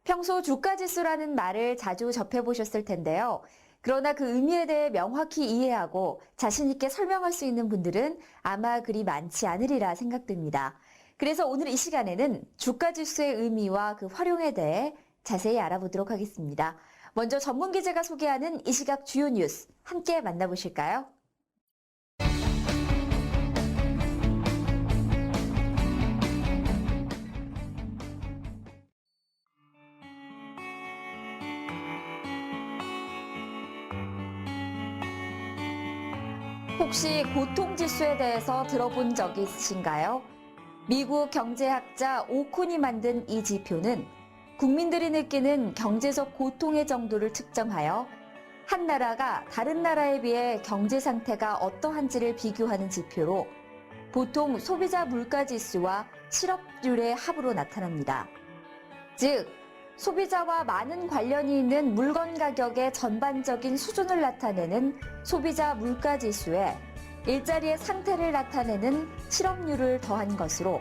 평소 주가지수라는 말을 자주 접해보셨을 텐데요. 그러나 그 의미에 대해 명확히 이해하고 자신 있게 설명할 수 있는 분들은 아마 그리 많지 않으리라 생각됩니다. 그래서 오늘 이 시간에는 주가지수의 의미와 그 활용에 대해 자세히 알아보도록 하겠습니다. 먼저 전문 기자가 소개하는 이 시각 주요 뉴스 함께 만나보실까요? 혹시 고통지수에 대해서 들어본 적이 있으신가요? 미국 경제학자 오콘이 만든 이 지표는 국민들이 느끼는 경제적 고통의 정도를 측정하여 한 나라가 다른 나라에 비해 경제 상태가 어떠한지를 비교하는 지표로 보통 소비자 물가지수와 실업률의 합으로 나타납니다. 즉, 소비자와 많은 관련이 있는 물건 가격의 전반적인 수준을 나타내는 소비자 물가지수에 일자리의 상태를 나타내는 실업률을 더한 것으로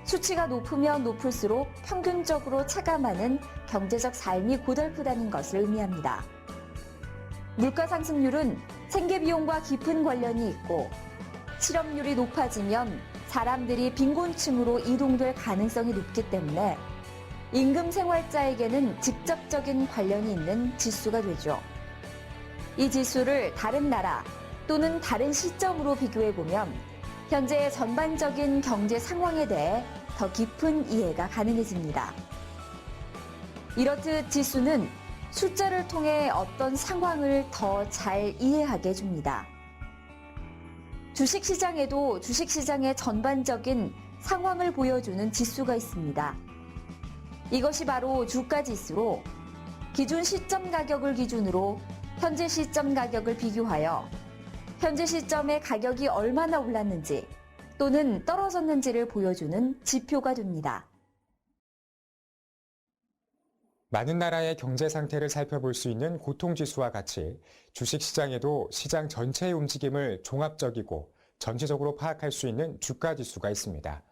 수치가 높으면 높을수록 평균적으로 차감하는 경제적 삶이 고달프다는 것을 의미합니다. 물가 상승률은 생계비용과 깊은 관련이 있고 실업률이 높아지면 사람들이 빈곤층으로 이동될 가능성이 높기 때문에 임금 생활자에게는 직접적인 관련이 있는 지수가 되죠. 이 지수를 다른 나라 또는 다른 시점으로 비교해보면 현재의 전반적인 경제 상황에 대해 더 깊은 이해가 가능해집니다. 이렇듯 지수는 숫자를 통해 어떤 상황을 더 잘 이해하게 해줍니다. 주식시장에도 주식시장의 전반적인 상황을 보여주는 지수가 있습니다. 이것이 바로 주가지수로 기준 시점 가격을 기준으로 현재 시점 가격을 비교하여 현재 시점에 가격이 얼마나 올랐는지 또는 떨어졌는지를 보여주는 지표가 됩니다. 많은 나라의 경제 상태를 살펴볼 수 있는 고통지수와 같이 주식시장에도 시장 전체의 움직임을 종합적이고 전체적으로 파악할 수 있는 주가지수가 있습니다.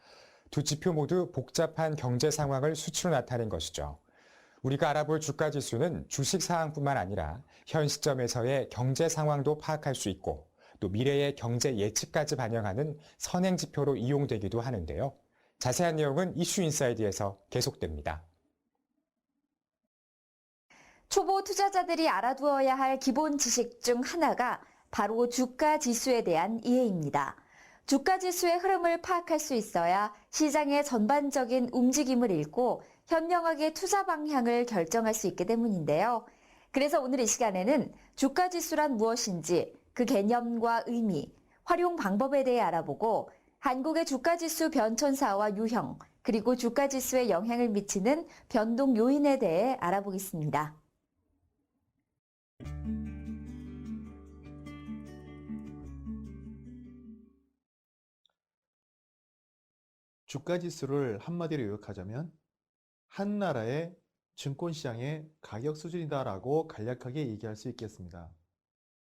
두 지표 모두 복잡한 경제 상황을 수치로 나타낸 것이죠. 우리가 알아볼 주가지수는 주식 상황뿐만 아니라 현 시점에서의 경제 상황도 파악할 수 있고 또 미래의 경제 예측까지 반영하는 선행지표로 이용되기도 하는데요. 자세한 내용은 이슈 인사이드에서 계속됩니다. 초보 투자자들이 알아두어야 할 기본 지식 중 하나가 바로 주가지수에 대한 이해입니다. 주가지수의 흐름을 파악할 수 있어야 시장의 전반적인 움직임을 읽고 현명하게 투자 방향을 결정할 수 있기 때문인데요. 그래서 오늘 이 시간에는 주가지수란 무엇인지 그 개념과 의미, 활용 방법에 대해 알아보고 한국의 주가지수 변천사와 유형, 그리고 주가지수에 영향을 미치는 변동 요인에 대해 알아보겠습니다. 주가지수를 한마디로 요약하자면 한 나라의 증권시장의 가격 수준이다라고 간략하게 얘기할 수 있겠습니다.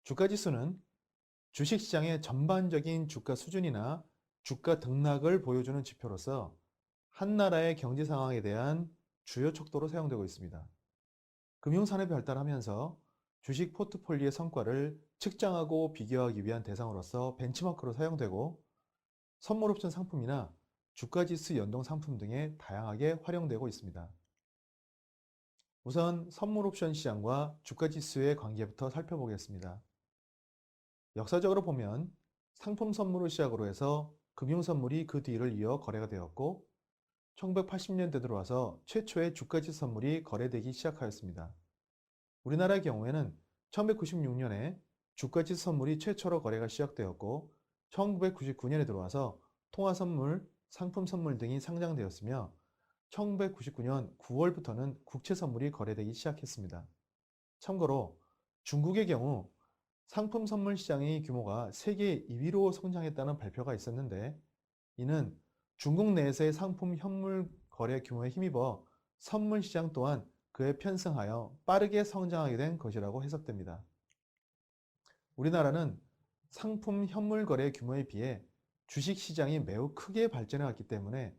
주가지수는 주식시장의 전반적인 주가 수준이나 주가 등락을 보여주는 지표로서 한 나라의 경제 상황에 대한 주요 척도로 사용되고 있습니다. 금융산업이 발달하면서 주식 포트폴리오의 성과를 측정하고 비교하기 위한 대상으로서 벤치마크로 사용되고 선물옵션 상품이나 주가지수 연동 상품 등에 다양하게 활용되고 있습니다. 우선 선물옵션 시장과 주가지수의 관계부터 살펴보겠습니다. 역사적으로 보면 상품 선물을 시작으로 해서 금융선물이 그 뒤를 이어 거래가 되었고 1980년대 들어와서 최초의 주가지수 선물이 거래되기 시작하였습니다. 우리나라의 경우에는 1996년에 주가지수 선물이 최초로 거래가 시작되었고 1999년에 들어와서 통화선물, 상품선물 등이 상장되었으며 1999년 9월부터는 국채선물이 거래되기 시작했습니다. 참고로 중국의 경우 상품선물 시장의 규모가 세계 2위로 성장했다는 발표가 있었는데 이는 중국 내에서의 상품 현물 거래 규모에 힘입어 선물 시장 또한 그에 편승하여 빠르게 성장하게 된 것이라고 해석됩니다. 우리나라는 상품 현물 거래 규모에 비해 주식시장이 매우 크게 발전해 왔기 때문에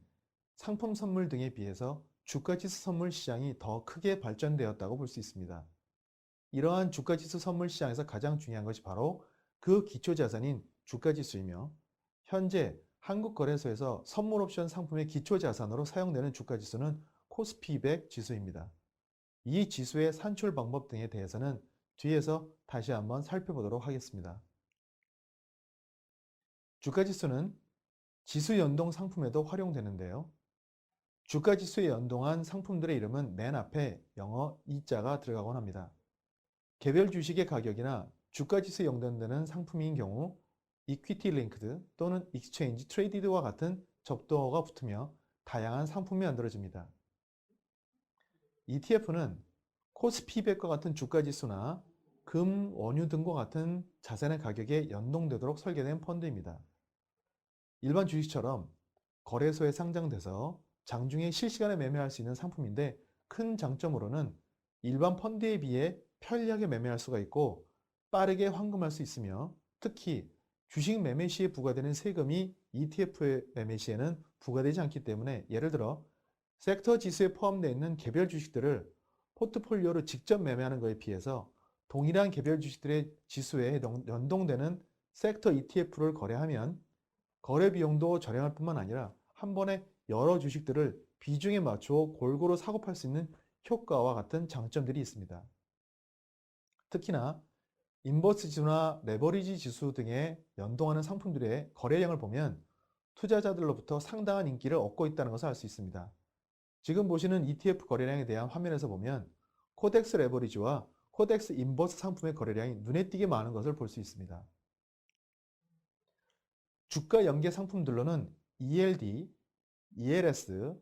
상품 선물 등에 비해서 주가지수 선물 시장이 더 크게 발전되었다고 볼 수 있습니다. 이러한 주가지수 선물 시장에서 가장 중요한 것이 바로 그 기초자산인 주가지수이며 현재 한국거래소에서 선물 옵션 상품의 기초자산으로 사용되는 주가지수는 코스피 200 지수입니다. 이 지수의 산출 방법 등에 대해서는 뒤에서 다시 한번 살펴보도록 하겠습니다. 주가지수는 지수 연동 상품에도 활용되는데요. 주가지수에 연동한 상품들의 이름은 맨 앞에 영어 이자가 들어가곤 합니다. 개별 주식의 가격이나 주가지수에 연동되는 상품인 경우 이퀴티 링크드 또는 익스체인지 트레이디드와 같은 접두어가 붙으며 다양한 상품이 만들어집니다. ETF는 코스피 200과 같은 주가지수나 금, 원유 등과 같은 자산의 가격에 연동되도록 설계된 펀드입니다. 일반 주식처럼 거래소에 상장돼서 장중에 실시간에 매매할 수 있는 상품인데 큰 장점으로는 일반 펀드에 비해 편리하게 매매할 수가 있고 빠르게 환금할 수 있으며 특히 주식 매매 시에 부과되는 세금이 ETF 매매 시에는 부과되지 않기 때문에 예를 들어 섹터 지수에 포함되어 있는 개별 주식들을 포트폴리오로 직접 매매하는 것에 비해서 동일한 개별 주식들의 지수에 연동되는 섹터 ETF를 거래하면 거래 비용도 저렴할 뿐만 아니라 한 번에 여러 주식들을 비중에 맞추어 골고루 사고 팔 수 있는 효과와 같은 장점들이 있습니다. 특히나 인버스 지수나 레버리지 지수 등에 연동하는 상품들의 거래량을 보면 투자자들로부터 상당한 인기를 얻고 있다는 것을 알 수 있습니다. 지금 보시는 ETF 거래량에 대한 화면에서 보면 코덱스 레버리지와 코덱스 인버스 상품의 거래량이 눈에 띄게 많은 것을 볼 수 있습니다. 주가 연계 상품들로는 ELD, ELS,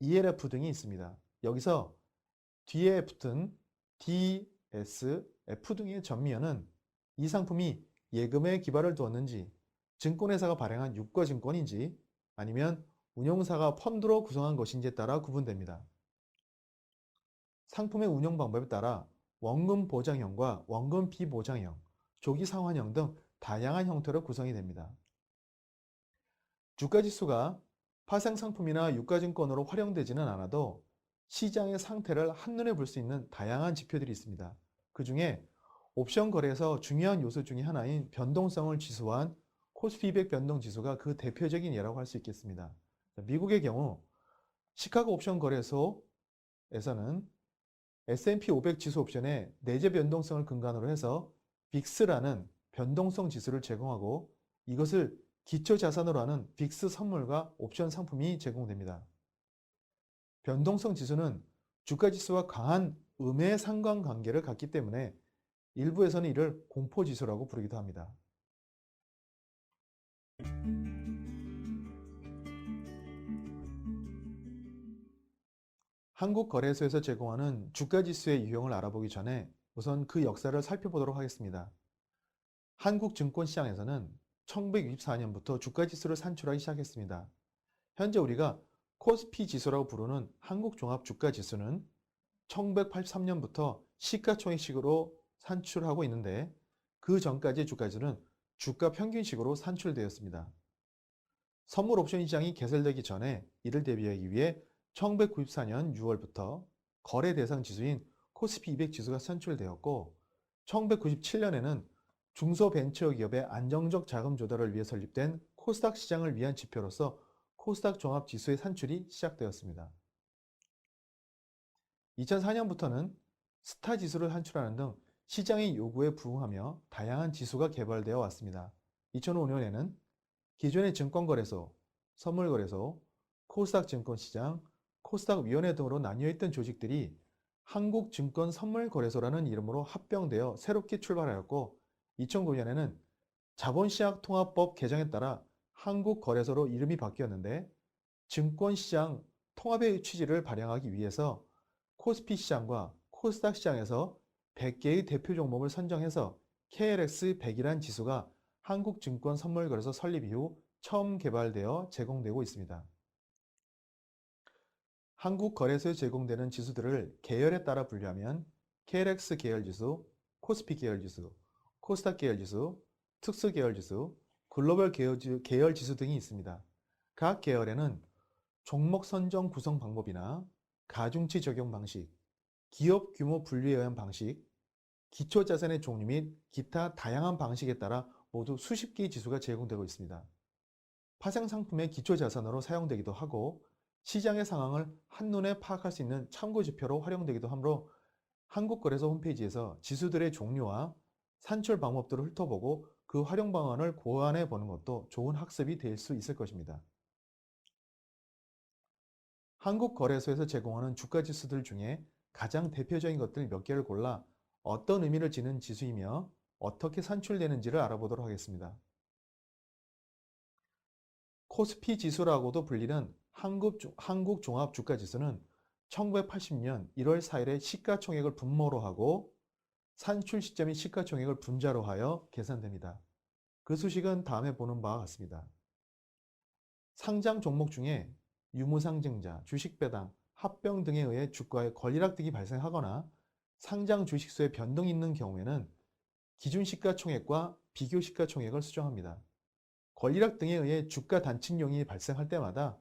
ELF 등이 있습니다. 여기서 뒤에 붙은 D, S, F 등의 전미연은 이 상품이 예금에 기반을 두었는지, 증권회사가 발행한 유가증권인지 아니면 운용사가 펀드로 구성한 것인지에 따라 구분됩니다. 상품의 운용 방법에 따라 원금 보장형과 원금 비보장형, 조기 상환형 등 다양한 형태로 구성이 됩니다. 주가지수가 파생상품이나 유가증권으로 활용되지는 않아도 시장의 상태를 한눈에 볼 수 있는 다양한 지표들이 있습니다. 그 중에 옵션 거래에서 중요한 요소 중에 하나인 변동성을 지수화한 코스피 200 변동지수가 그 대표적인 예라고 할 수 있겠습니다. 미국의 경우 시카고 옵션 거래소에서는 S&P 500 지수 옵션의 내재 변동성을 근간으로 해서 빅스라는 변동성 지수를 제공하고 이것을 기초 자산으로 하는 빅스 선물과 옵션 상품이 제공됩니다. 변동성 지수는 주가 지수와 강한 음의 상관관계를 갖기 때문에 일부에서는 이를 공포 지수라고 부르기도 합니다. 한국거래소에서 제공하는 주가지수의 유형을 알아보기 전에 우선 그 역사를 살펴보도록 하겠습니다. 한국증권시장에서는 1964년부터 주가지수를 산출하기 시작했습니다. 현재 우리가 코스피 지수라고 부르는 한국종합주가지수는 1983년부터 시가총액식으로 산출하고 있는데 그 전까지의 주가지수는 주가평균식으로 산출되었습니다. 선물 옵션 시장이 개설되기 전에 이를 대비하기 위해 1994년 6월부터 거래 대상 지수인 코스피 200 지수가 산출되었고 1997년에는 중소벤처기업의 안정적 자금 조달을 위해 설립된 코스닥 시장을 위한 지표로서 코스닥 종합지수의 산출이 시작되었습니다. 2004년부터는 스타 지수를 산출하는 등 시장의 요구에 부응하며 다양한 지수가 개발되어 왔습니다. 2005년에는 기존의 증권거래소, 선물거래소, 코스닥 증권시장, 코스닥 위원회 등으로 나뉘어 있던 조직들이 한국증권선물거래소라는 이름으로 합병되어 새롭게 출발하였고 2009년에는 자본시장통합법 개정에 따라 한국거래소로 이름이 바뀌었는데 증권시장 통합의 취지를 발현하기 위해서 코스피 시장과 코스닥 시장에서 100개의 대표 종목을 선정해서 KLX 100이라는 지수가 한국증권선물거래소 설립 이후 처음 개발되어 제공되고 있습니다. 한국거래소에 제공되는 지수들을 계열에 따라 분류하면 KLX 계열지수, 코스피 계열지수, 코스닥 계열지수, 특수계열지수, 글로벌 계열지수 등이 있습니다. 각 계열에는 종목 선정 구성 방법이나 가중치 적용 방식, 기업 규모 분류에 의한 방식, 기초자산의 종류 및 기타 다양한 방식에 따라 모두 수십 개의 지수가 제공되고 있습니다. 파생상품의 기초자산으로 사용되기도 하고 시장의 상황을 한눈에 파악할 수 있는 참고지표로 활용되기도 하므로 한국거래소 홈페이지에서 지수들의 종류와 산출 방법들을 훑어보고 그 활용 방안을 고안해 보는 것도 좋은 학습이 될 수 있을 것입니다. 한국거래소에서 제공하는 주가지수들 중에 가장 대표적인 것들 몇 개를 골라 어떤 의미를 지닌 지수이며 어떻게 산출되는지를 알아보도록 하겠습니다. 코스피 지수라고도 불리는 한국종합주가지수는 1980년 1월 4일에 시가총액을 분모로 하고 산출 시점인 시가총액을 분자로 하여 계산됩니다. 그 수식은 다음에 보는 바와 같습니다. 상장 종목 중에 유무상증자, 주식배당, 합병 등에 의해 주가의 권리락 등이 발생하거나 상장 주식수에 변동이 있는 경우에는 기준 시가총액과 비교 시가총액을 수정합니다. 권리락 등에 의해 주가 단층용이 발생할 때마다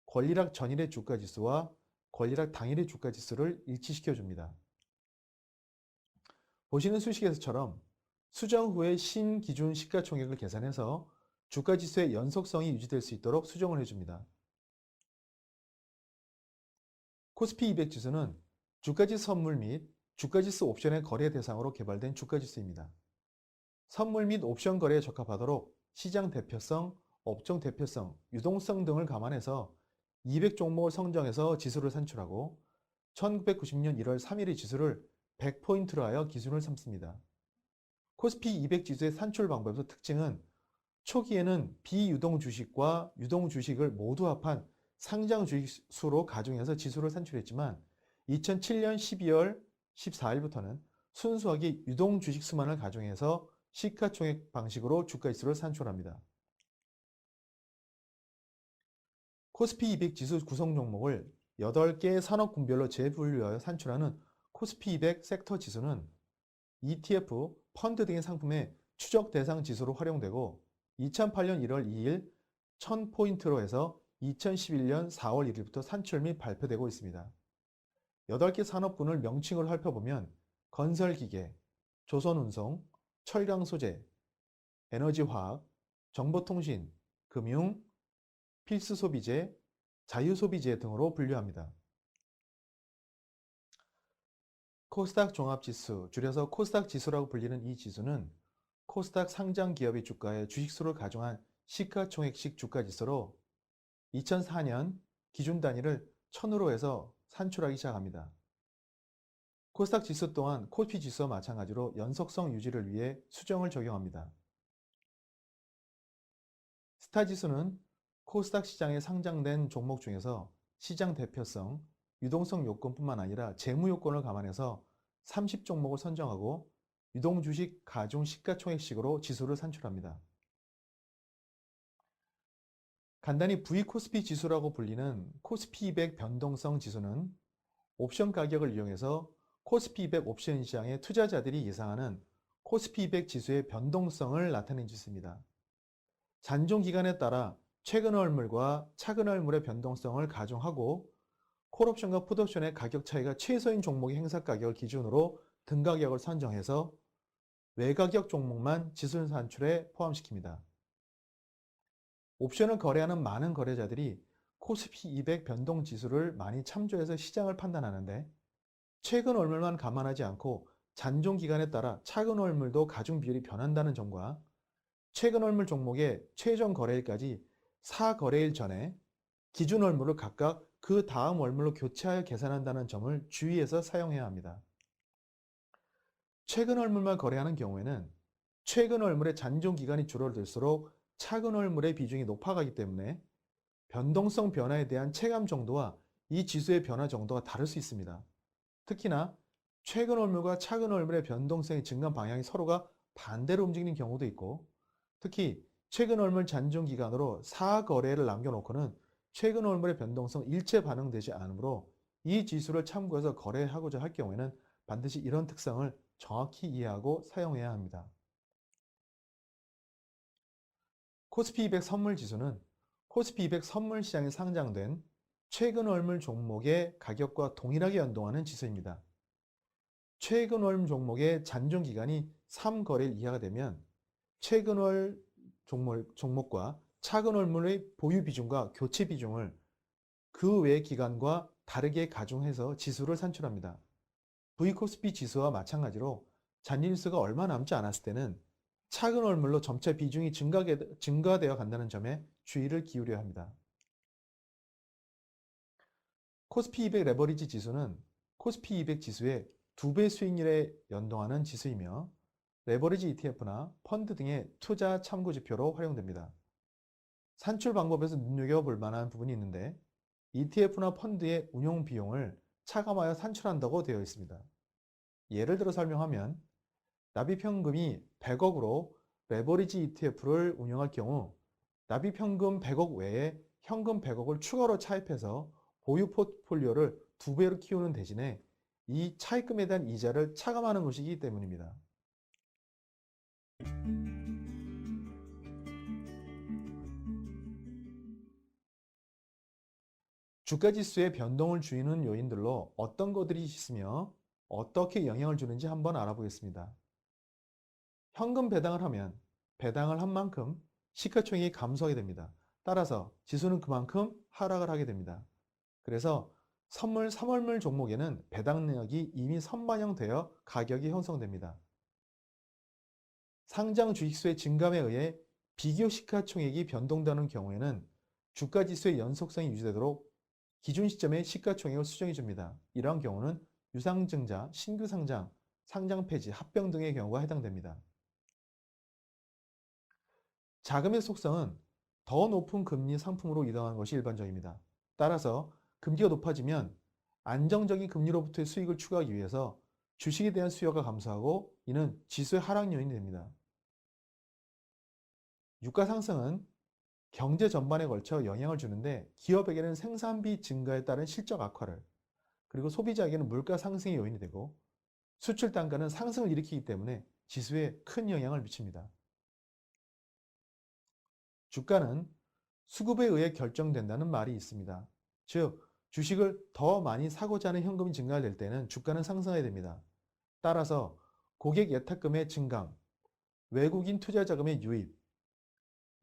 권리락 전일의 주가지수와 권리락 당일의 주가지수를 일치시켜 줍니다. 보시는 수식에서처럼 수정 후에 신기준 시가총액을 계산해서 주가지수의 연속성이 유지될 수 있도록 수정을 해줍니다. 코스피 200 지수는 주가지수 선물 및 주가지수 옵션의 거래 대상으로 개발된 주가지수입니다. 선물 및 옵션 거래에 적합하도록 시장 대표성, 업종 대표성, 유동성 등을 감안해서 200 종목을 선정해서 지수를 산출하고 1990년 1월 3일의 지수를 100포인트로 하여 기준을 삼습니다. 코스피 200 지수의 산출 방법의 특징은 초기에는 비유동 주식과 유동 주식을 모두 합한 상장 주식 수로 가중해서 지수를 산출했지만 2007년 12월 14일부터는 순수하게 유동 주식 수만을 가중해서 시가총액 방식으로 주가지수를 산출합니다. 코스피 200 지수 구성 종목을 8개의 산업군별로 재분류하여 산출하는 코스피 200 섹터 지수는 ETF, 펀드 등의 상품의 추적 대상 지수로 활용되고 2008년 1월 2일 1000포인트로 해서 2011년 4월 1일부터 산출 및 발표되고 있습니다. 8개 산업군을 명칭으로 살펴보면 건설기계, 조선운송, 철강소재, 에너지화학, 정보통신, 금융, 필수소비재, 자유소비재 등으로 분류합니다. 코스닥 종합지수, 줄여서 코스닥 지수라고 불리는 이 지수는 코스닥 상장 기업의 주가의 주식수를 가중한 시가총액식 주가지수로 2004년 기준 단위를 1000으로 해서 산출하기 시작합니다. 코스닥 지수 또한 코스피 지수와 마찬가지로 연속성 유지를 위해 수정을 적용합니다. 스타 지수는 코스닥 시장에 상장된 종목 중에서 시장 대표성, 유동성 요건뿐만 아니라 재무 요건을 감안해서 30종목을 선정하고 유동주식 가중 시가총액식으로 지수를 산출합니다. 간단히 V코스피 지수라고 불리는 코스피 200 변동성 지수는 옵션 가격을 이용해서 코스피 200 옵션 시장의 투자자들이 예상하는 코스피 200 지수의 변동성을 나타낸 지수입니다. 잔존 기간에 따라 최근 얼물과 차근 얼물의 변동성을 가중하고 콜옵션과 풋옵션의 가격 차이가 최소인 종목의 행사 가격을 기준으로 등가격을 선정해서 외가격 종목만 지수 산출에 포함시킵니다. 옵션을 거래하는 많은 거래자들이 코스피 200 변동 지수를 많이 참조해서 시장을 판단하는데 최근 얼물만 감안하지 않고 잔존 기간에 따라 차근 얼물도 가중 비율이 변한다는 점과 최근 얼물 종목의 최종 거래일까지 4거래일 전에 기준 얼물을 각각 그 다음 얼물로 교체하여 계산한다는 점을 주의해서 사용해야 합니다. 최근 얼물만 거래하는 경우에는 최근 얼물의 잔존 기간이 줄어들수록 차근 얼물의 비중이 높아가기 때문에 변동성 변화에 대한 체감 정도와 이 지수의 변화 정도가 다를 수 있습니다. 특히나 최근 얼물과 차근 얼물의 변동성의 증가 방향이 서로가 반대로 움직이는 경우도 있고 특히 최근 얼물 잔존 기간으로 4거래를 남겨놓고는 최근 얼물의 변동성 일체 반영되지 않으므로 이 지수를 참고해서 거래하고자 할 경우에는 반드시 이런 특성을 정확히 이해하고 사용해야 합니다. 코스피 200 선물 지수는 코스피 200 선물 시장에 상장된 최근 월물 종목의 가격과 동일하게 연동하는 지수입니다. 최근 월 종목의 잔존 기간이 3거래일 이하가 되면 최근 월 종목과 차근 월물의 보유 비중과 교체 비중을 그 외 기간과 다르게 가중해서 지수를 산출합니다. V코스피 지수와 마찬가지로 잔일수가 얼마 남지 않았을 때는 차근 월물로 점차 비중이 증가되어 간다는 점에 주의를 기울여야 합니다. 코스피 200 레버리지 지수는 코스피 200 지수의 2배 수익률에 연동하는 지수이며 레버리지 ETF나 펀드 등의 투자 참고 지표로 활용됩니다. 산출 방법에서 눈여겨볼 만한 부분이 있는데 ETF나 펀드의 운용 비용을 차감하여 산출한다고 되어 있습니다. 예를 들어 설명하면 납입현금이 100억으로 레버리지 ETF를 운영할 경우 납입현금 100억 외에 현금 100억을 추가로 차입해서 보유 포트폴리오를 2배로 키우는 대신에 이 차입금에 대한 이자를 차감하는 것이기 때문입니다. 주가지수의 변동을 주는 요인들로 어떤 것들이 있으며 어떻게 영향을 주는지 한번 알아보겠습니다. 현금 배당을 하면 배당을 한 만큼 시가총액이 감소하게 됩니다. 따라서 지수는 그만큼 하락을 하게 됩니다. 그래서 선물 3월물 종목에는 배당력이 이미 선반영되어 가격이 형성됩니다. 상장 주식수의 증감에 의해 비교 시가총액이 변동되는 경우에는 주가지수의 연속성이 유지되도록 기준 시점에 시가총액을 수정해 줍니다. 이러한 경우는 유상증자, 신규 상장, 상장 폐지, 합병 등의 경우가 해당됩니다. 자금의 속성은 더 높은 금리 상품으로 이동하는 것이 일반적입니다. 따라서 금리가 높아지면 안정적인 금리로부터의 수익을 추구하기 위해서 주식에 대한 수요가 감소하고 이는 지수의 하락 요인이 됩니다. 유가 상승은 경제 전반에 걸쳐 영향을 주는데 기업에게는 생산비 증가에 따른 실적 악화를 그리고 소비자에게는 물가 상승의 요인이 되고 수출 단가는 상승을 일으키기 때문에 지수에 큰 영향을 미칩니다. 주가는 수급에 의해 결정된다는 말이 있습니다. 즉, 주식을 더 많이 사고자 하는 현금이 증가될 때는 주가는 상승해야 됩니다. 따라서 고객 예탁금의 증강, 외국인 투자 자금의 유입,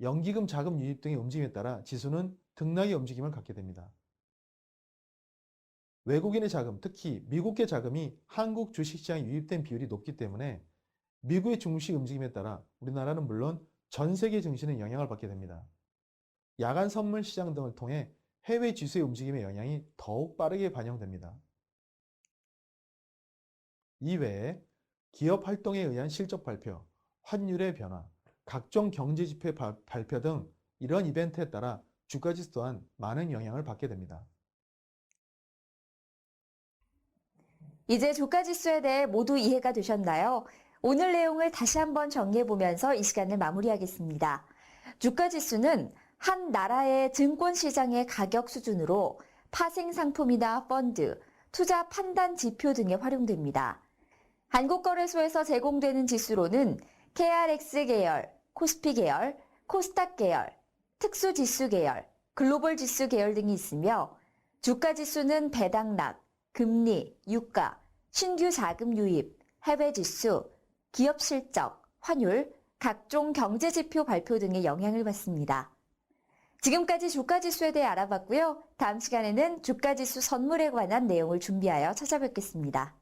연기금 자금 유입 등의 움직임에 따라 지수는 등락의 움직임을 갖게 됩니다. 외국인의 자금, 특히 미국계 자금이 한국 주식시장에 유입된 비율이 높기 때문에 미국의 증시 움직임에 따라 우리나라는 물론 전 세계 증시는 영향을 받게 됩니다. 야간 선물 시장 등을 통해 해외 지수의 움직임의 영향이 더욱 빠르게 반영됩니다. 이외에 기업 활동에 의한 실적 발표, 환율의 변화, 각종 경제 지표 발표 등 이런 이벤트에 따라 주가지수 또한 많은 영향을 받게 됩니다. 이제 주가지수에 대해 모두 이해가 되셨나요? 오늘 내용을 다시 한번 정리해보면서 이 시간을 마무리하겠습니다. 주가지수는 한 나라의 증권시장의 가격 수준으로 파생상품이나 펀드, 투자 판단 지표 등에 활용됩니다. 한국거래소에서 제공되는 지수로는 KRX 계열, 코스피 계열, 코스닥 계열, 특수지수 계열, 글로벌 지수 계열 등이 있으며 주가지수는 배당락, 금리, 유가, 신규 자금 유입, 해외 지수, 기업 실적, 환율, 각종 경제지표 발표 등의 영향을 받습니다. 지금까지 주가지수에 대해 알아봤고요. 다음 시간에는 주가지수 선물에 관한 내용을 준비하여 찾아뵙겠습니다.